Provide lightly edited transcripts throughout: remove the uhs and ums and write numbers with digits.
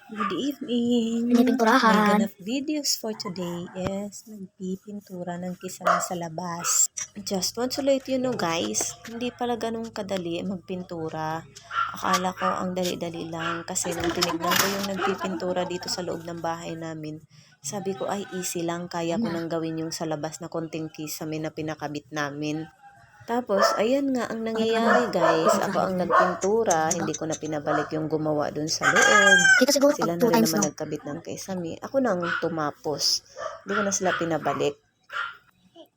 Good evening! My Pinipinturahan. ganap videos for today is nagpipintura ng kisame sa labas. Just want to let you know guys, hindi pala ganun kadali magpintura. Akala ko ang dali-dali lang kasi nung tinignan ko yung nagpipintura dito sa loob ng bahay namin, sabi ko ay easy lang, kaya ko nang gawin yung sa labas na konting kisame na pinakabit namin. Tapos, ayan nga ang nangyayari guys. Ako ang nagpintura, hindi ko na pinabalik yung gumawa dun sa loob. Dito siguro Sila pag na 2 rin times naman no. nagkabit ng kisame. Ako nang tumapos. Hindi ko na sila pinabalik.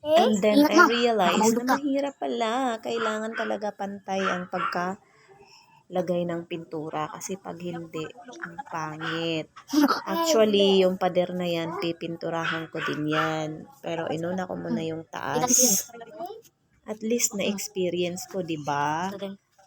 And then, Ingat I mo. realized na Makamahulog ka. mahirap pala. Kailangan talaga pantay ang pagkalagay ng pintura. Kasi pag hindi, ang pangit. Actually, yung pader na yan, pipinturahan ko din yan. Pero inuna ko muna yung taas. At least na-experience ko, di ba?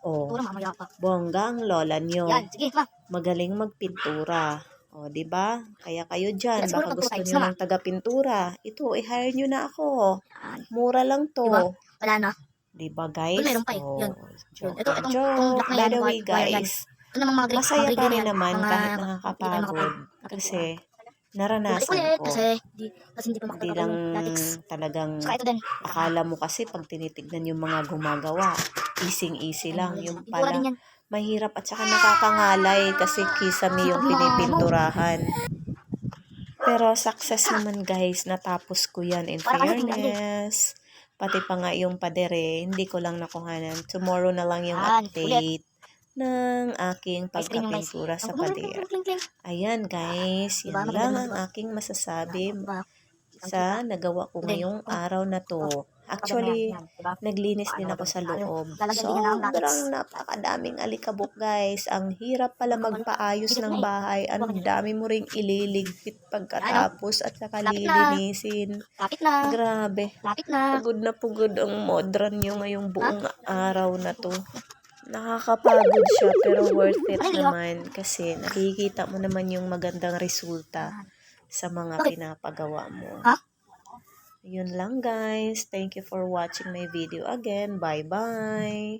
Oh, Pintura mamaya pa. bongga ang lola nyo. Yan, sige, ma. Magaling magpintura. O, di ba? Kaya kayo dyan, Siguro baka pag 2 gusto times nyo na, ma. ng taga-pintura. Ito, i-hire nyo na ako. Yan. Mura lang to. Diba? Wala na. Di ba, Doon guys? meron pa eh. Oh, Yun. joke Ito, and itong joke. black na By yan, the way, wire yan. guys, Ito namang mga masaya pa rin naman mga, kahit hindi tayo nakakapagod. Kasi Bumalik naranasan ulit ko. kasi hindi pa Hindi makapagpagawa lang yung latex. talagang Saka ito din. akala mo kasi pag tinitignan yung mga gumagawa, easy lang. Yung Pintura pala, din yan. mahirap at saka nakakangalay kasi kisame yung pinipinturahan. Pero success naman guys, natapos ko yan in fairness. Pati pa nga yung padere, hindi ko lang nakuhanan. Tomorrow na lang yung update ng aking pagkapintura sa pader. Ayan guys, yan lang ang aking masasabi sa nagawa ko ngayong araw na to. Actually, naglinis din ako sa loob. Sobrang napakadaming alikabok guys. Ang hirap pala magpaayos ng bahay. Ang dami mo ring ililigpit pagkatapos at saka lilinisin. Grabe. Pagod na pagod ang modran nyo ngayong buong araw na to. Nakakapagod siya pero worth it naman kasi nakikita mo naman yung magandang resulta sa mga pinapagawa mo. Yun lang guys. Thank you for watching my video again. Bye-bye.